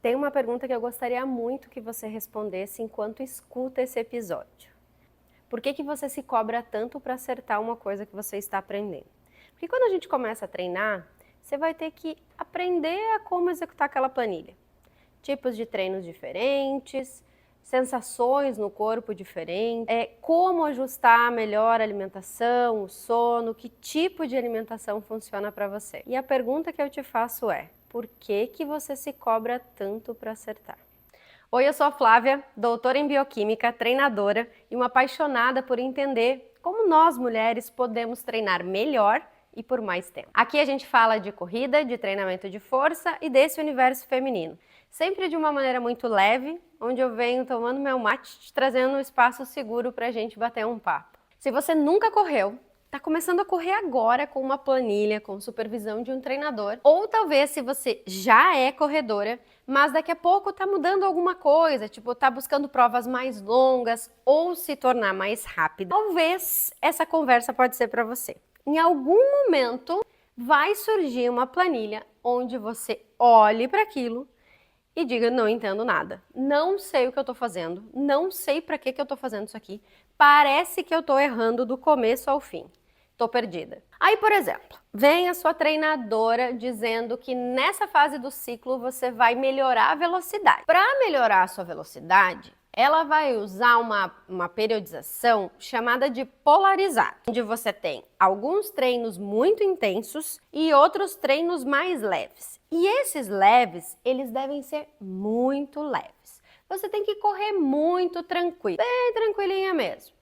Tem uma pergunta que eu gostaria muito que você respondesse enquanto escuta esse episódio. Por que você se cobra tanto para acertar uma coisa que você está aprendendo? Porque quando a gente começa a treinar, você vai ter que aprender a como executar aquela planilha. Tipos de treinos diferentes, sensações no corpo diferentes, como ajustar melhor a alimentação, o sono, que tipo de alimentação funciona para você. E a pergunta que eu te faço é: por que você se cobra tanto para acertar? Oi, eu sou a Flávia, doutora em bioquímica, treinadora e uma apaixonada por entender como nós mulheres podemos treinar melhor e por mais tempo. Aqui a gente fala de corrida, de treinamento de força e desse universo feminino. Sempre de uma maneira muito leve, onde eu venho tomando meu mate, te trazendo um espaço seguro para a gente bater um papo. Se você nunca correu, está começando a correr agora com uma planilha, com supervisão de um treinador, ou talvez se você já é corredora, mas daqui a pouco está mudando alguma coisa, tipo está buscando provas mais longas ou se tornar mais rápida, talvez essa conversa pode ser para você. Em algum momento vai surgir uma planilha onde você olhe para aquilo e diga: não entendo nada, não sei o que eu estou fazendo, não sei para que eu estou fazendo isso aqui, parece que eu estou errando do começo ao fim. Tô perdida. Aí, por exemplo, vem a sua treinadora dizendo que nessa fase do ciclo você vai melhorar a velocidade. Para melhorar a sua velocidade, ela vai usar uma periodização chamada de polarizado, onde você tem alguns treinos muito intensos e outros treinos mais leves. E esses leves, eles devem ser muito leves. Você tem que correr muito tranquilo, bem tranquilinha mesmo.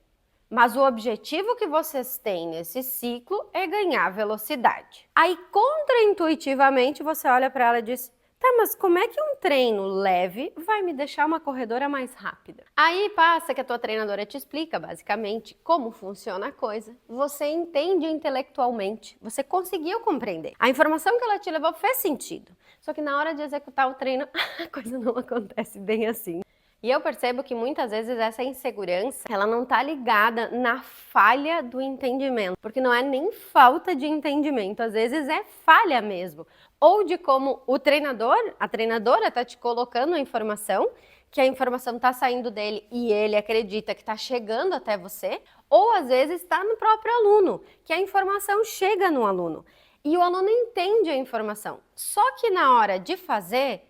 Mas o objetivo que vocês têm nesse ciclo é ganhar velocidade. Aí, contraintuitivamente, você olha para ela e diz: tá, mas como é que um treino leve vai me deixar uma corredora mais rápida? Aí passa que a tua treinadora te explica, basicamente, como funciona a coisa. Você entende intelectualmente, você conseguiu compreender. A informação que ela te levou fez sentido. Só que na hora de executar o treino, a coisa não acontece bem assim. E eu percebo que muitas vezes essa insegurança, ela não tá ligada na falha do entendimento, porque não é nem falta de entendimento, às vezes é falha mesmo. Ou de como o treinador, a treinadora tá te colocando a informação, que a informação tá saindo dele e ele acredita que tá chegando até você, ou às vezes está no próprio aluno, que a informação chega no aluno. E o aluno entende a informação, só que na hora de fazer,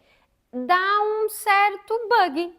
dá um certo bug.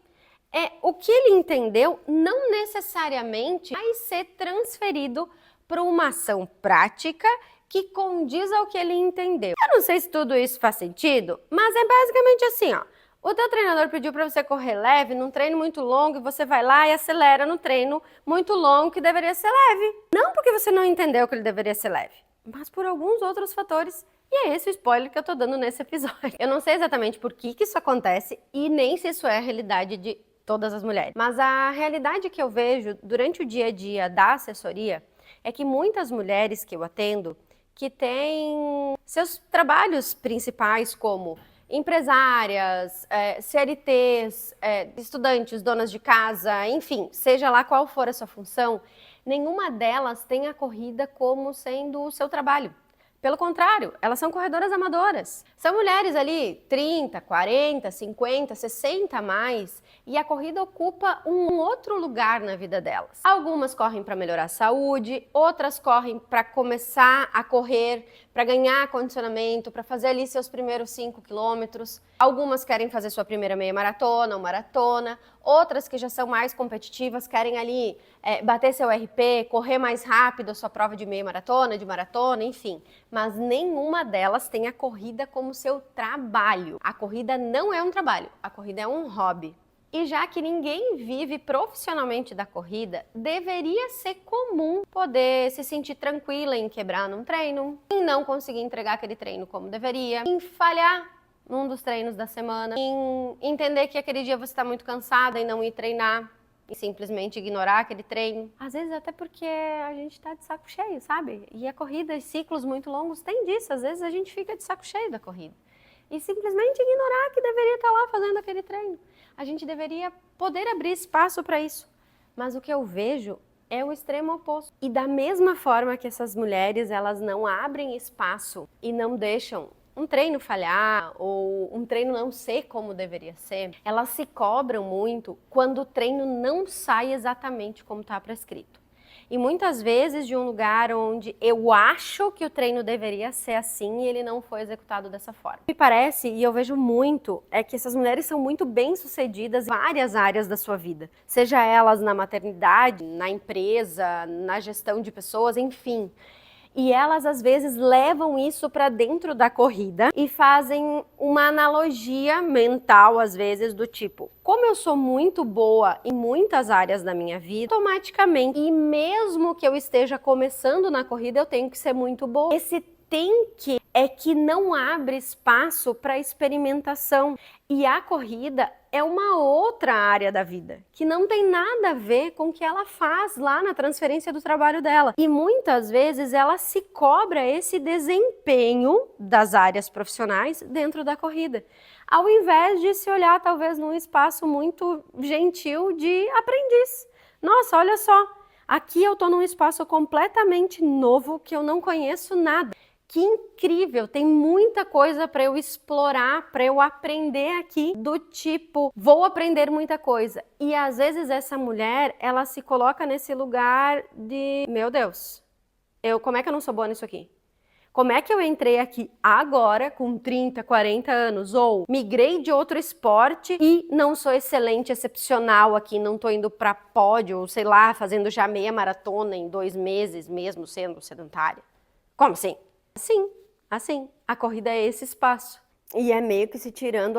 O que ele entendeu não necessariamente vai ser transferido para uma ação prática que condiz ao que ele entendeu. Eu não sei se tudo isso faz sentido, mas é basicamente assim, ó. O teu treinador pediu para você correr leve num treino muito longo e você vai lá e acelera no treino muito longo que deveria ser leve. Não porque você não entendeu que ele deveria ser leve, mas por alguns outros fatores. E é esse o spoiler que eu tô dando nesse episódio. Eu não sei exatamente por que isso acontece e nem se isso é a realidade de todas as mulheres. Mas a realidade que eu vejo durante o dia a dia da assessoria é que muitas mulheres que eu atendo que têm seus trabalhos principais como empresárias, CLTs, estudantes, donas de casa, enfim, seja lá qual for a sua função, nenhuma delas tem a corrida como sendo o seu trabalho. Pelo contrário, elas são corredoras amadoras. São mulheres ali 30, 40, 50, 60 a mais e a corrida ocupa um outro lugar na vida delas. Algumas correm para melhorar a saúde, outras correm para começar a correr, para ganhar condicionamento, para fazer ali seus primeiros 5 quilômetros. Algumas querem fazer sua primeira meia maratona ou maratona, outras que já são mais competitivas querem ali bater seu RP, correr mais rápido a sua prova de meia maratona, de maratona, enfim. Mas nenhuma delas tem a corrida como seu trabalho. A corrida não é um trabalho, a corrida é um hobby. E já que ninguém vive profissionalmente da corrida, deveria ser comum poder se sentir tranquila em quebrar num treino, em não conseguir entregar aquele treino como deveria, em falhar num dos treinos da semana, em entender que aquele dia você está muito cansada e não ir treinar, e simplesmente ignorar aquele treino. Às vezes até porque a gente tá de saco cheio, sabe? E a corrida e ciclos muito longos tem disso, às vezes a gente fica de saco cheio da corrida. E simplesmente ignorar que deveria estar lá fazendo aquele treino. A gente deveria poder abrir espaço para isso. Mas o que eu vejo é o extremo oposto. E da mesma forma que essas mulheres, elas não abrem espaço e não deixam um treino falhar ou um treino não ser como deveria ser, elas se cobram muito quando o treino não sai exatamente como está prescrito. E muitas vezes de um lugar onde eu acho que o treino deveria ser assim e ele não foi executado dessa forma. Me parece, e eu vejo muito, é que essas mulheres são muito bem-sucedidas em várias áreas da sua vida. Seja elas na maternidade, na empresa, na gestão de pessoas, enfim. E elas, às vezes, levam isso para dentro da corrida e fazem uma analogia mental, às vezes, do tipo, como eu sou muito boa em muitas áreas da minha vida, automaticamente, e mesmo que eu esteja começando na corrida, eu tenho que ser muito boa. Esse tem que é que não abre espaço para experimentação. E a corrida é uma outra área da vida, que não tem nada a ver com o que ela faz lá na transferência do trabalho dela. E muitas vezes ela se cobra esse desempenho das áreas profissionais dentro da corrida, ao invés de se olhar talvez num espaço muito gentil de aprendiz. Nossa, olha só, aqui eu estou num espaço completamente novo que eu não conheço nada. Que incrível, tem muita coisa para eu explorar, para eu aprender aqui, do tipo, vou aprender muita coisa. E às vezes essa mulher, ela se coloca nesse lugar de, meu Deus, como é que eu não sou boa nisso aqui? Como é que eu entrei aqui agora, com 30, 40 anos, ou migrei de outro esporte e não sou excelente, excepcional aqui, não tô indo para pódio, ou sei lá, fazendo já meia maratona em 2 meses, mesmo sendo sedentária? Como assim? Sim, assim, a corrida é esse espaço. E é meio que se tirando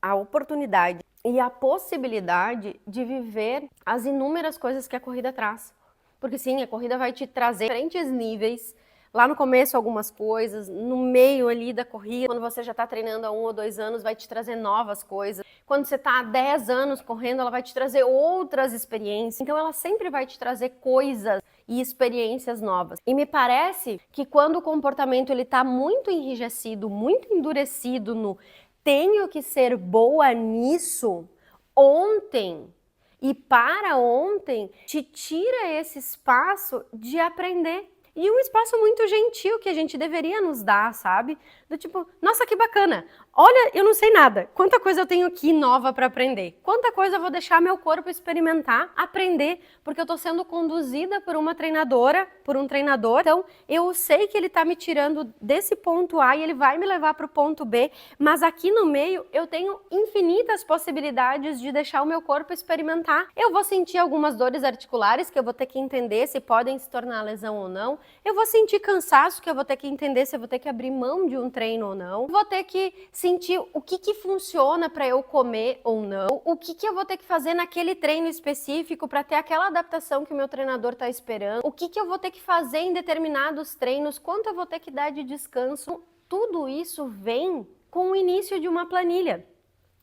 a oportunidade e a possibilidade de viver as inúmeras coisas que a corrida traz. Porque sim, a corrida vai te trazer diferentes níveis. Lá no começo algumas coisas, no meio ali da corrida, quando você já está treinando há 1 ou 2 anos, vai te trazer novas coisas. Quando você está há 10 anos correndo, ela vai te trazer outras experiências. Então ela sempre vai te trazer coisas e experiências novas. E me parece que quando o comportamento ele está muito enrijecido, muito endurecido no tenho que ser boa nisso, ontem e para ontem, te tira esse espaço de aprender. E um espaço muito gentil que a gente deveria nos dar, sabe? Do tipo, nossa, que bacana. Olha, eu não sei nada. Quanta coisa eu tenho aqui nova para aprender. Quanta coisa eu vou deixar meu corpo experimentar, aprender, porque eu tô sendo conduzida por uma treinadora, por um treinador. Então, eu sei que ele tá me tirando desse ponto A e ele vai me levar para o ponto B, mas aqui no meio eu tenho infinitas possibilidades de deixar o meu corpo experimentar. Eu vou sentir algumas dores articulares que eu vou ter que entender se podem se tornar lesão ou não. Eu vou sentir cansaço que eu vou ter que entender se eu vou ter que abrir mão de um treino ou não. Vou ter que sentir o que funciona para eu comer ou não. O que eu vou ter que fazer naquele treino específico para ter aquela adaptação que o meu treinador está esperando. O que eu vou ter que fazer em determinados treinos. Quanto eu vou ter que dar de descanso. Tudo isso vem com o início de uma planilha.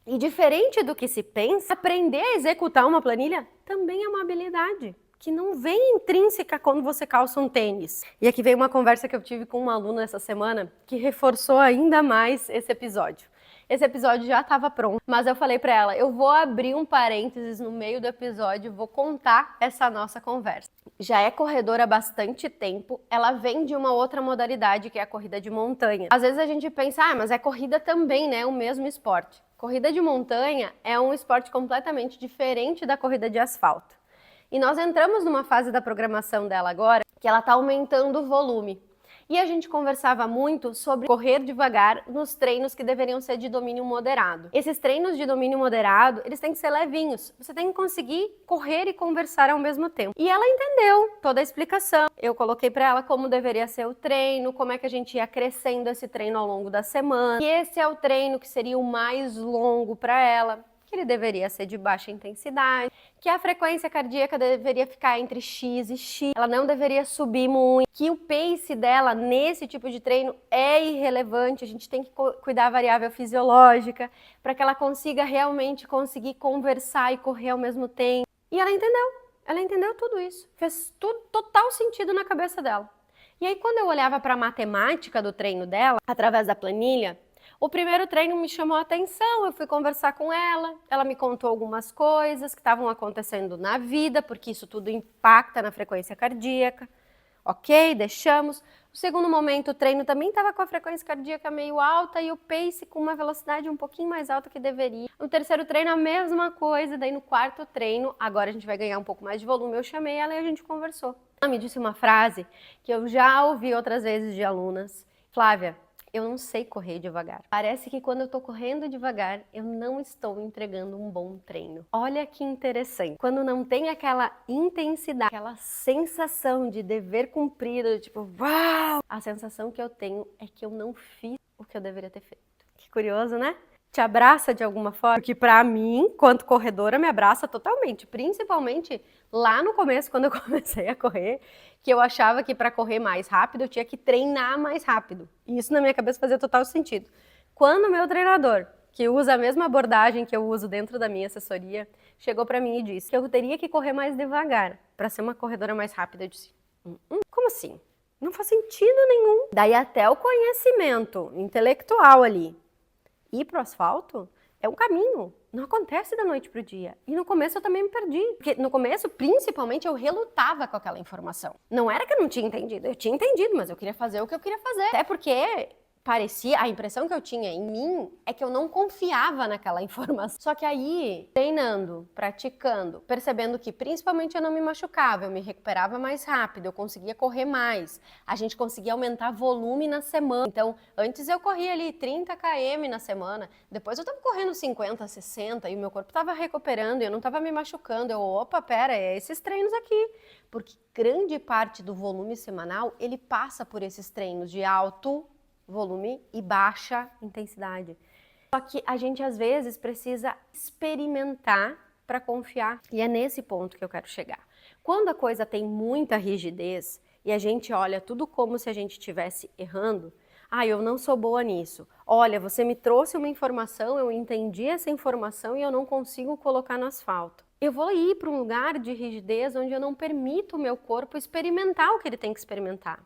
E diferente do que se pensa, aprender a executar uma planilha também é uma habilidade que não vem intrínseca quando você calça um tênis. E aqui veio uma conversa que eu tive com uma aluna essa semana que reforçou ainda mais esse episódio. Esse episódio já estava pronto, mas eu falei para ela, eu vou abrir um parênteses no meio do episódio, vou contar essa nossa conversa. Já é corredora há bastante tempo, ela vem de uma outra modalidade que é a corrida de montanha. Às vezes a gente pensa, mas é corrida também, né? O mesmo esporte. Corrida de montanha é um esporte completamente diferente da corrida de asfalto. E nós entramos numa fase da programação dela agora que ela está aumentando o volume. E a gente conversava muito sobre correr devagar nos treinos que deveriam ser de domínio moderado. Esses treinos de domínio moderado, eles têm que ser levinhos. Você tem que conseguir correr e conversar ao mesmo tempo. E ela entendeu toda a explicação. Eu coloquei para ela como deveria ser o treino, como é que a gente ia crescendo esse treino ao longo da semana. E esse é o treino que seria o mais longo para ela. Que ele deveria ser de baixa intensidade, que a frequência cardíaca deveria ficar entre X e X, ela não deveria subir muito, que o pace dela nesse tipo de treino é irrelevante, a gente tem que cuidar da variável fisiológica para que ela consiga realmente conseguir conversar e correr ao mesmo tempo. E ela entendeu tudo isso, fez tudo total sentido na cabeça dela. E aí quando eu olhava para a matemática do treino dela, através da planilha, o primeiro treino me chamou a atenção, eu fui conversar com ela me contou algumas coisas que estavam acontecendo na vida, porque isso tudo impacta na frequência cardíaca. Ok, deixamos. O segundo momento, o treino também estava com a frequência cardíaca meio alta e o pace com uma velocidade um pouquinho mais alta que deveria. No terceiro treino, a mesma coisa. Daí no quarto treino, agora a gente vai ganhar um pouco mais de volume. Eu chamei ela e a gente conversou. Ela me disse uma frase que eu já ouvi outras vezes de alunas. Flávia, eu não sei correr devagar. Parece que quando eu tô correndo devagar, eu não estou entregando um bom treino. Olha que interessante. Quando não tem aquela intensidade, aquela sensação de dever cumprido, tipo, uau! A sensação que eu tenho é que eu não fiz o que eu deveria ter feito. Que curioso, né? Te abraça de alguma forma? Porque pra mim, quanto corredora, me abraça totalmente. Principalmente lá no começo, quando eu comecei a correr, que eu achava que para correr mais rápido, eu tinha que treinar mais rápido. E isso na minha cabeça fazia total sentido. Quando o meu treinador, que usa a mesma abordagem que eu uso dentro da minha assessoria, chegou para mim e disse que eu teria que correr mais devagar para ser uma corredora mais rápida, eu disse, como assim? Não faz sentido nenhum. Daí até o conhecimento intelectual ali, ir pro asfalto é um caminho, não acontece da noite pro dia. E no começo eu também me perdi, porque no começo, principalmente, eu relutava com aquela informação. Não era que eu não tinha entendido, eu tinha entendido, mas eu queria fazer o que eu queria fazer. Até porque parecia, a impressão que eu tinha em mim é que eu não confiava naquela informação. Só que aí, treinando, praticando, percebendo que principalmente eu não me machucava, eu me recuperava mais rápido, eu conseguia correr mais, a gente conseguia aumentar volume na semana. Então, antes eu corria ali 30 km na semana, depois eu tava correndo 50, 60 e o meu corpo tava recuperando e eu não tava me machucando. Eu, opa, pera, é esses treinos aqui. Porque grande parte do volume semanal, ele passa por esses treinos de alto volume e baixa intensidade. Só que a gente às vezes precisa experimentar para confiar. E é nesse ponto que eu quero chegar. Quando a coisa tem muita rigidez e a gente olha tudo como se a gente estivesse errando, eu não sou boa nisso. Olha, você me trouxe uma informação, eu entendi essa informação e eu não consigo colocar no asfalto. Eu vou ir para um lugar de rigidez onde eu não permito o meu corpo experimentar o que ele tem que experimentar.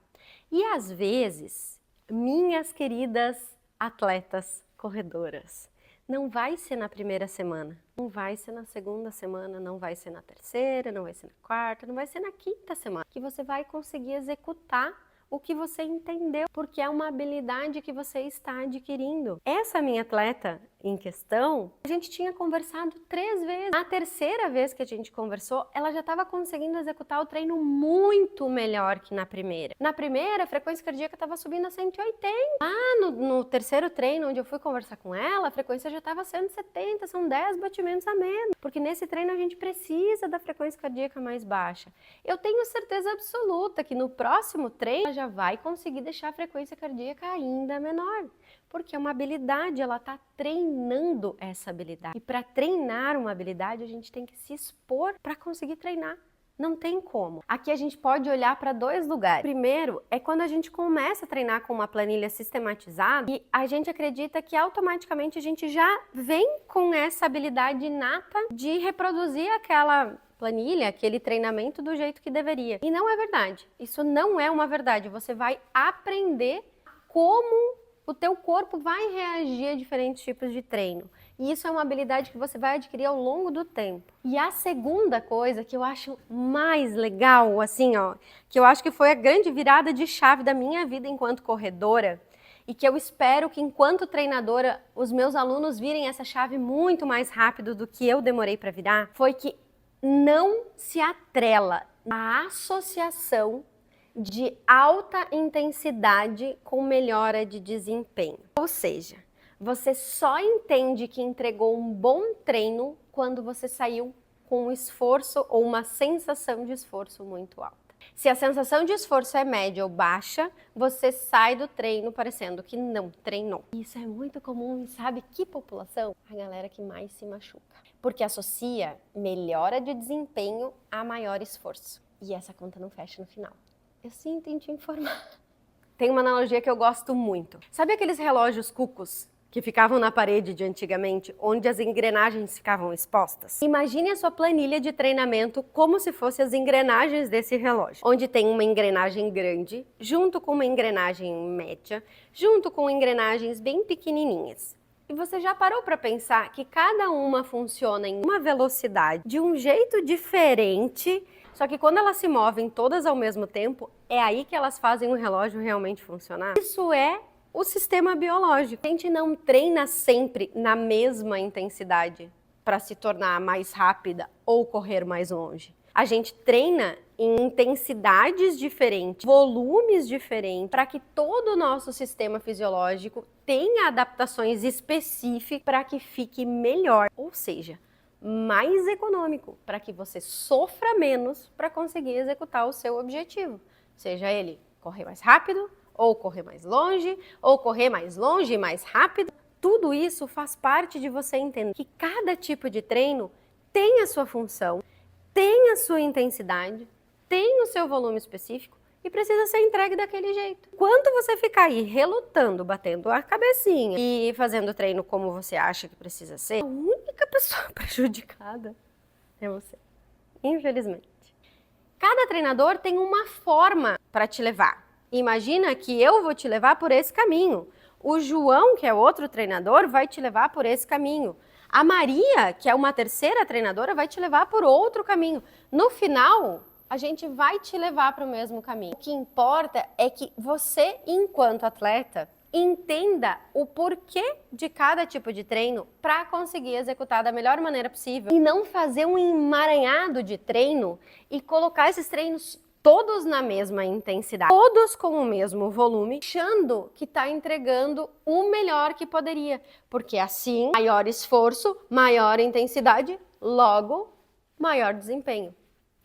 E às vezes, minhas queridas atletas corredoras, não vai ser na primeira semana, não vai ser na segunda semana, não vai ser na terceira, não vai ser na quarta, não vai ser na quinta semana que você vai conseguir executar o que você entendeu, porque é uma habilidade que você está adquirindo. Essa minha atleta em questão, a gente tinha conversado 3 vezes. Na terceira vez que a gente conversou, ela já estava conseguindo executar o treino muito melhor que na primeira. Na primeira, a frequência cardíaca estava subindo a 180. No terceiro treino, onde eu fui conversar com ela, a frequência já estava 170, são 10 batimentos a menos. Porque nesse treino a gente precisa da frequência cardíaca mais baixa. Eu tenho certeza absoluta que no próximo treino, ela já vai conseguir deixar a frequência cardíaca ainda menor. Porque é uma habilidade, ela está treinando essa habilidade. E para treinar uma habilidade, a gente tem que se expor para conseguir treinar. Não tem como. Aqui a gente pode olhar para 2 lugares. Primeiro é quando a gente começa a treinar com uma planilha sistematizada e a gente acredita que automaticamente a gente já vem com essa habilidade inata de reproduzir aquela planilha, aquele treinamento do jeito que deveria. E não é verdade. Isso não é uma verdade. Você vai aprender como o teu corpo vai reagir a diferentes tipos de treino. E isso é uma habilidade que você vai adquirir ao longo do tempo. E a segunda coisa que eu acho mais legal, assim, que eu acho que foi a grande virada de chave da minha vida enquanto corredora, e que eu espero que enquanto treinadora os meus alunos virem essa chave muito mais rápido do que eu demorei para virar, foi que não se atrela à associação de alta intensidade com melhora de desempenho. Ou seja, você só entende que entregou um bom treino quando você saiu com um esforço ou uma sensação de esforço muito alta. Se a sensação de esforço é média ou baixa, você sai do treino parecendo que não treinou. Isso é muito comum, sabe que população? A galera que mais se machuca. Porque associa melhora de desempenho a maior esforço. E essa conta não fecha no final. Eu sinto em te informar. Tem uma analogia que eu gosto muito. Sabe aqueles relógios cucos que ficavam na parede de antigamente, onde as engrenagens ficavam expostas? Imagine a sua planilha de treinamento como se fossem as engrenagens desse relógio, onde tem uma engrenagem grande, junto com uma engrenagem média, junto com engrenagens bem pequenininhas. E você já parou para pensar que cada uma funciona em uma velocidade de um jeito diferente, só que quando elas se movem todas ao mesmo tempo, É aí que elas fazem o relógio realmente funcionar? Isso é o sistema biológico. A gente não treina sempre na mesma intensidade para se tornar mais rápida ou correr mais longe. A gente treina em intensidades diferentes, volumes diferentes, para que todo o nosso sistema fisiológico tenha adaptações específicas para que fique melhor, ou seja, mais econômico, para que você sofra menos para conseguir executar o seu objetivo. Seja ele correr mais rápido, ou correr mais longe, ou correr mais longe e mais rápido. Tudo isso faz parte de você entender que cada tipo de treino tem a sua função, tem a sua intensidade, tem o seu volume específico e precisa ser entregue daquele jeito. Enquanto você ficar aí relutando, batendo a cabecinha e fazendo treino como você acha que precisa ser, a única pessoa prejudicada é você, infelizmente. Cada treinador tem uma forma para te levar. Imagina que eu vou te levar por esse caminho. O João, que é outro treinador, vai te levar por esse caminho. A Maria, que é uma terceira treinadora, vai te levar por outro caminho. No final, a gente vai te levar para o mesmo caminho. O que importa é que você, enquanto atleta, entenda o porquê de cada tipo de treino para conseguir executar da melhor maneira possível. E não fazer um emaranhado de treino e colocar esses treinos todos na mesma intensidade, todos com o mesmo volume, achando que está entregando o melhor que poderia. Porque assim, maior esforço, maior intensidade, logo, maior desempenho.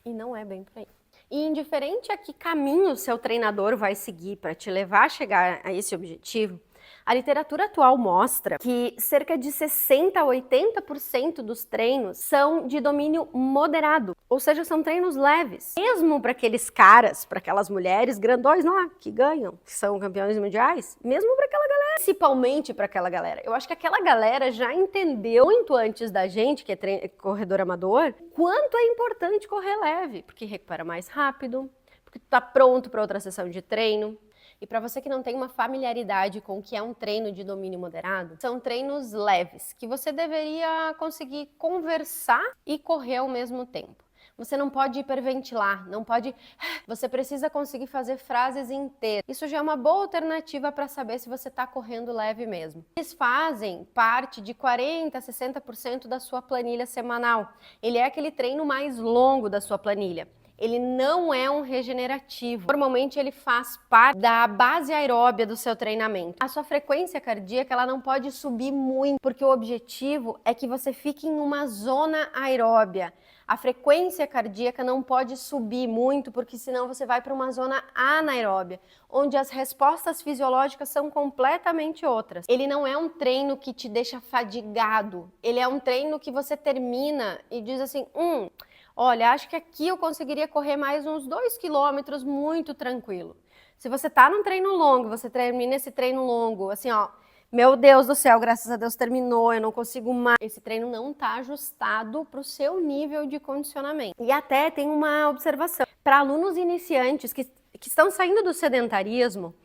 E não é bem por aí. E indiferente a que caminho seu treinador vai seguir para te levar a chegar a esse objetivo, a literatura atual mostra que cerca de 60% a 80% dos treinos são de domínio moderado, ou seja, são treinos leves. Mesmo para aqueles caras, para aquelas mulheres grandões lá que ganham, que são campeões mundiais, mesmo para aquela galera, principalmente para aquela galera. Eu acho que aquela galera já entendeu muito antes da gente, que é corredor amador, quanto é importante correr leve, porque recupera mais rápido, porque tu tá pronto para outra sessão de treino. E para você que não tem uma familiaridade com o que é um treino de domínio moderado, são treinos leves, que você deveria conseguir conversar e correr ao mesmo tempo. Você não pode hiperventilar, não pode... Você precisa conseguir fazer frases inteiras. Isso já é uma boa alternativa para saber se você está correndo leve mesmo. Eles fazem parte de 40% a 60% da sua planilha semanal. Ele é aquele treino mais longo da sua planilha. Ele não é um regenerativo. Normalmente ele faz parte da base aeróbia do seu treinamento. A sua frequência cardíaca ela não pode subir muito, porque o objetivo é que você fique em uma zona aeróbia. A frequência cardíaca não pode subir muito, porque senão você vai para uma zona anaeróbia, onde as respostas fisiológicas são completamente outras. Ele não é um treino que te deixa fadigado. Ele é um treino que você termina e diz assim, olha, acho que aqui eu conseguiria correr mais uns 2 quilômetros muito tranquilo. Se você tá num treino longo, você termina esse treino longo, assim, ó, meu Deus do céu, graças a Deus terminou, eu não consigo mais. Esse treino não tá ajustado para o seu nível de condicionamento. E até tem uma observação. Para alunos iniciantes que estão saindo do sedentarismo,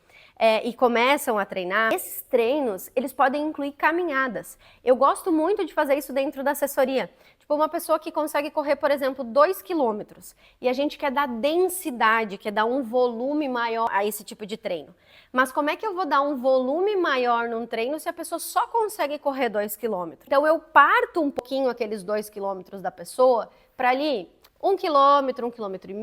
e começam a treinar, esses treinos, eles podem incluir caminhadas. Eu gosto muito de fazer isso dentro da assessoria. Tipo, uma pessoa que consegue correr, por exemplo, 2 quilômetros, e a gente quer dar densidade, quer dar um volume maior a esse tipo de treino. Mas como é que eu vou dar um volume maior num treino se a pessoa só consegue correr 2 quilômetros? Então eu parto um pouquinho aqueles 2 quilômetros da pessoa para ali 1 quilômetro, 1,5 quilômetros,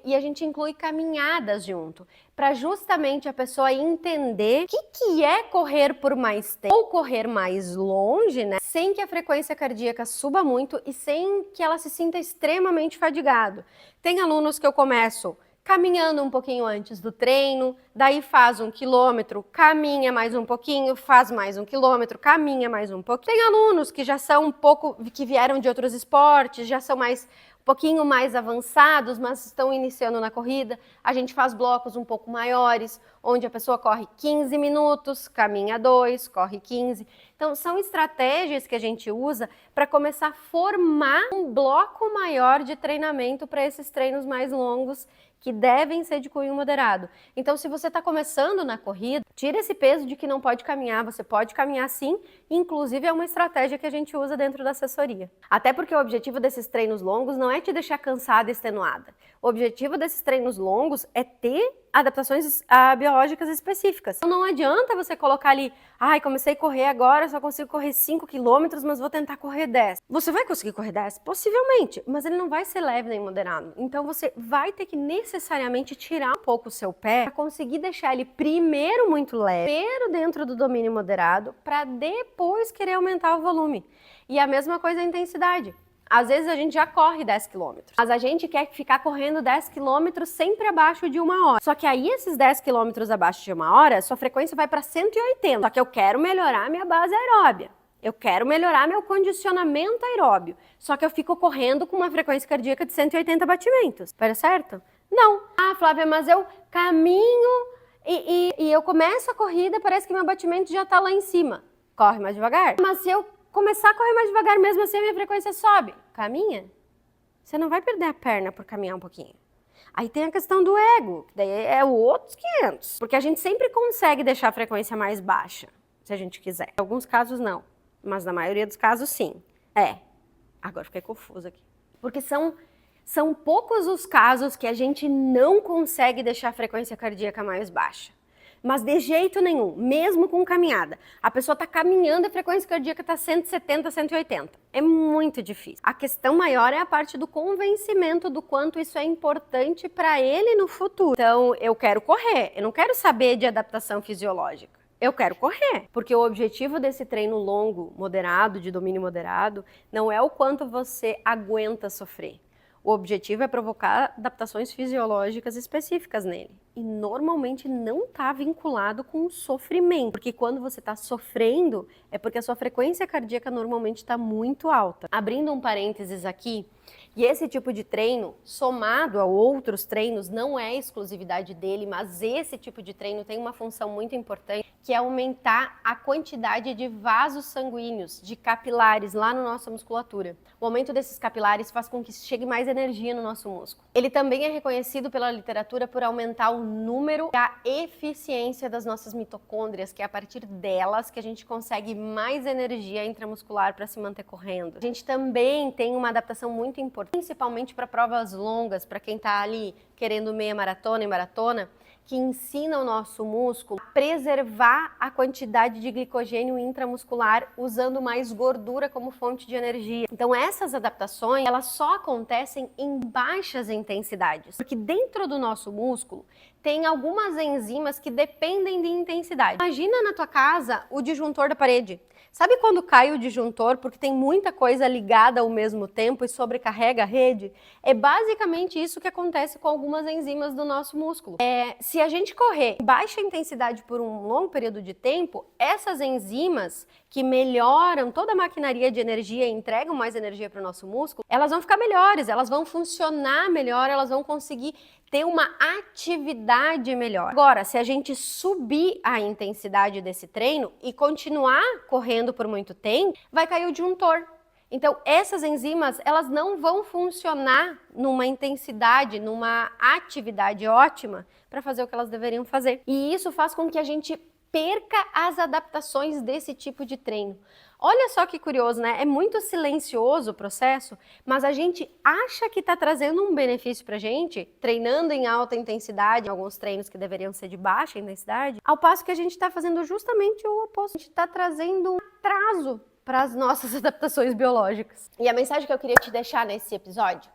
e a gente inclui caminhadas junto, para justamente a pessoa entender o que é correr por mais tempo ou correr mais longe, né? Sem que a frequência cardíaca suba muito e sem que ela se sinta extremamente fadigado. Tem alunos que eu começo caminhando um pouquinho antes do treino, daí faz 1 quilômetro, caminha mais um pouquinho, faz mais 1 quilômetro, caminha mais um pouquinho. Tem alunos que já são um pouco, que vieram de outros esportes, já são um pouquinho mais avançados, mas estão iniciando na corrida. A gente faz blocos um pouco maiores, onde a pessoa corre 15 minutos, caminha 2, corre 15. Então, são estratégias que a gente usa para começar a formar um bloco maior de treinamento para esses treinos mais longos, que devem ser de cunho moderado. Então, se você está começando na corrida, tira esse peso de que não pode caminhar, você pode caminhar sim, inclusive é uma estratégia que a gente usa dentro da assessoria. Até porque o objetivo desses treinos longos não é te deixar cansada e extenuada. O objetivo desses treinos longos é ter adaptações biológicas específicas. Então não adianta você colocar ali, comecei a correr agora, só consigo correr 5 quilômetros, mas vou tentar correr 10. Você vai conseguir correr 10? Possivelmente, mas ele não vai ser leve nem moderado. Então você vai ter que necessariamente tirar um pouco o seu pé para conseguir deixar ele primeiro muito leve, primeiro dentro do domínio moderado, para depois querer aumentar o volume. E a mesma coisa a intensidade. Às vezes a gente já corre 10 km, mas a gente quer ficar correndo 10 km sempre abaixo de 1 hora. Só que aí esses 10 km abaixo de 1 hora, sua frequência vai para 180. Só que eu quero melhorar minha base aeróbia. Eu quero melhorar meu condicionamento aeróbio. Só que eu fico correndo com uma frequência cardíaca de 180 batimentos. Parece certo? Não. Flávia, mas eu caminho e eu começo a corrida, parece que meu batimento já tá lá em cima. Corre mais devagar. Mas se eu começar a correr mais devagar, mesmo assim a minha frequência sobe. Caminha. Você não vai perder a perna por caminhar um pouquinho. Aí tem a questão do ego, que daí é outros 500. Porque a gente sempre consegue deixar a frequência mais baixa, se a gente quiser. Em alguns casos não, mas na maioria dos casos sim. Agora fiquei confusa aqui. Porque são poucos os casos que a gente não consegue deixar a frequência cardíaca mais baixa. Mas de jeito nenhum, mesmo com caminhada. A pessoa está caminhando e a frequência cardíaca está 170, 180. É muito difícil. A questão maior é a parte do convencimento do quanto isso é importante para ele no futuro. Então, eu quero correr, eu não quero saber de adaptação fisiológica. Eu quero correr, porque o objetivo desse treino longo, moderado, de domínio moderado, não é o quanto você aguenta sofrer. O objetivo é provocar adaptações fisiológicas específicas nele. E normalmente não está vinculado com o sofrimento. Porque quando você está sofrendo, é porque a sua frequência cardíaca normalmente está muito alta. Abrindo um parênteses aqui, e esse tipo de treino, somado a outros treinos, não é exclusividade dele, mas esse tipo de treino tem uma função muito importante, que é aumentar a quantidade de vasos sanguíneos, de capilares lá na nossa musculatura. O aumento desses capilares faz com que chegue mais energia no nosso músculo. Ele também é reconhecido pela literatura por aumentar o número e a eficiência das nossas mitocôndrias, que é a partir delas que a gente consegue mais energia intramuscular para se manter correndo. A gente também tem uma adaptação muito importante, principalmente para provas longas, para quem está ali querendo meia maratona e maratona, que ensina o nosso músculo a preservar a quantidade de glicogênio intramuscular usando mais gordura como fonte de energia. Então essas adaptações, elas só acontecem em baixas intensidades, porque dentro do nosso músculo tem algumas enzimas que dependem de intensidade. Imagina na tua casa o disjuntor da parede. Sabe quando cai o disjuntor porque tem muita coisa ligada ao mesmo tempo e sobrecarrega a rede? É basicamente isso que acontece com algumas enzimas do nosso músculo. Se a gente correr em baixa intensidade por um longo período de tempo, essas enzimas que melhoram toda a maquinaria de energia e entregam mais energia para o nosso músculo, elas vão ficar melhores, elas vão funcionar melhor, elas vão conseguir ter uma atividade melhor. Agora, se a gente subir a intensidade desse treino e continuar correndo por muito tempo, vai cair o disjuntor. Então, essas enzimas, elas não vão funcionar numa intensidade, numa atividade ótima para fazer o que elas deveriam fazer. E isso faz com que a gente perca as adaptações desse tipo de treino. Olha só que curioso, né? É muito silencioso o processo, mas a gente acha que está trazendo um benefício pra gente, treinando em alta intensidade, alguns treinos que deveriam ser de baixa intensidade, ao passo que a gente está fazendo justamente o oposto. A gente está trazendo um atraso para as nossas adaptações biológicas. E a mensagem que eu queria te deixar nesse episódio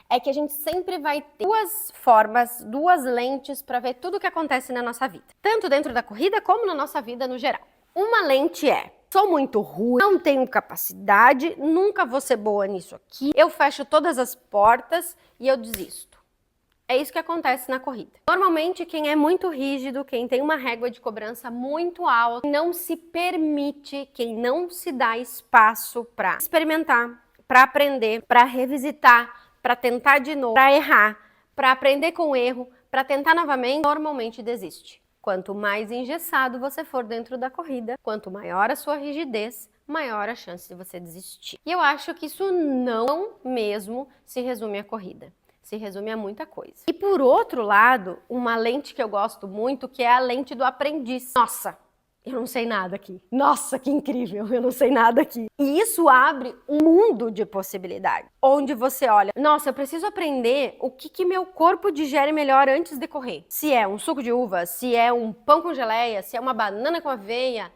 é que a gente sempre vai ter duas formas, duas lentes para ver tudo o que acontece na nossa vida. Tanto dentro da corrida como na nossa vida no geral. Uma lente é: sou muito ruim, não tenho capacidade, nunca vou ser boa nisso aqui, eu fecho todas as portas e eu desisto. É isso que acontece na corrida. Normalmente, quem é muito rígido, quem tem uma régua de cobrança muito alta, não se permite, quem não se dá espaço para experimentar, para aprender, para revisitar, para tentar de novo, para errar, para aprender com o erro, para tentar novamente, normalmente desiste. Quanto mais engessado você for dentro da corrida, quanto maior a sua rigidez, maior a chance de você desistir. E eu acho que isso não mesmo se resume à corrida. Se resume a muita coisa. E por outro lado, uma lente que eu gosto muito, que é a lente do aprendiz. Nossa, Eu não sei nada aqui. Nossa, que incrível, eu não sei nada aqui. E isso abre um mundo de possibilidades, onde você olha, nossa, eu preciso aprender o que meu corpo digere melhor antes de correr. Se é um suco de uva, se é um pão com geleia, se é uma banana com aveia,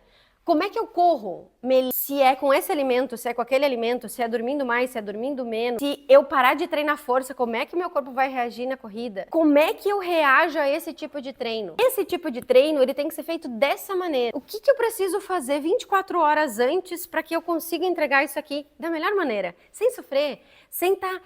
como é que eu corro? Se é com esse alimento, se é com aquele alimento, se é dormindo mais, se é dormindo menos, se eu parar de treinar força, como é que meu corpo vai reagir na corrida? Como é que eu reajo a esse tipo de treino? Esse tipo de treino, ele tem que ser feito dessa maneira. O que eu preciso fazer 24 horas antes para que eu consiga entregar isso aqui da melhor maneira? Sem sofrer, sem estar...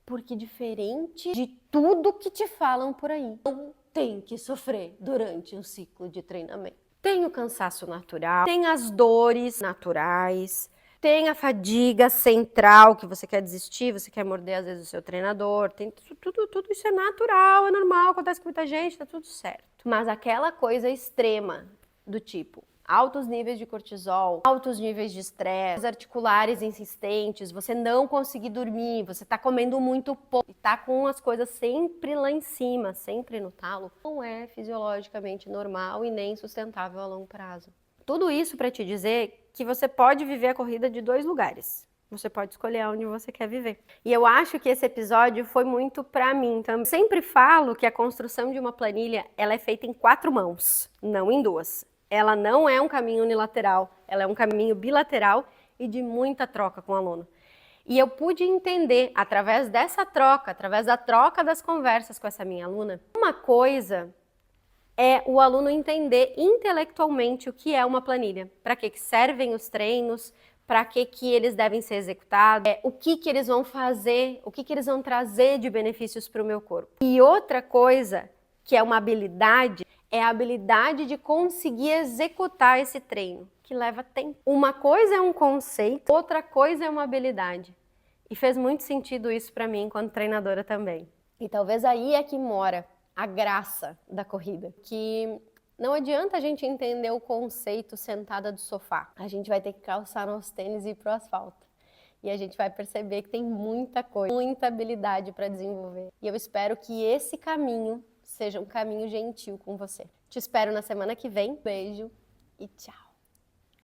Porque diferente de tudo que te falam por aí, não tem que sofrer durante um ciclo de treinamento. Tem o cansaço natural, tem as dores naturais, tem a fadiga central, que você quer desistir, você quer morder às vezes o seu treinador, tem tudo isso é natural, é normal, acontece com muita gente, tá tudo certo. Mas aquela coisa extrema do tipo altos níveis de cortisol, altos níveis de estresse, articulares insistentes, você não conseguir dormir, você tá comendo muito pouco e tá com as coisas sempre lá em cima, sempre no talo, não é fisiologicamente normal e nem sustentável a longo prazo. Tudo isso para te dizer que você pode viver a corrida de 2 lugares. Você pode escolher onde você quer viver. E eu acho que esse episódio foi muito para mim também. Sempre falo que a construção de uma planilha, ela é feita em 4 mãos, não em 2. Ela não é um caminho unilateral, ela é um caminho bilateral e de muita troca com o aluno. E eu pude entender, através dessa troca, através da troca das conversas com essa minha aluna, uma coisa é o aluno entender intelectualmente o que é uma planilha, para que servem os treinos, para que eles devem ser executados, o que eles vão fazer, o que eles vão trazer de benefícios para o meu corpo. E outra coisa, que é uma habilidade, é a habilidade de conseguir executar esse treino, que leva tempo. Uma coisa é um conceito, outra coisa é uma habilidade. E fez muito sentido isso para mim enquanto treinadora também. E talvez aí é que mora a graça da corrida, que não adianta a gente entender o conceito sentada do sofá. A gente vai ter que calçar nosso tênis e ir pro asfalto. E a gente vai perceber que tem muita coisa, muita habilidade para desenvolver. E eu espero que esse caminho seja um caminho gentil com você. Te espero na semana que vem. Beijo e tchau!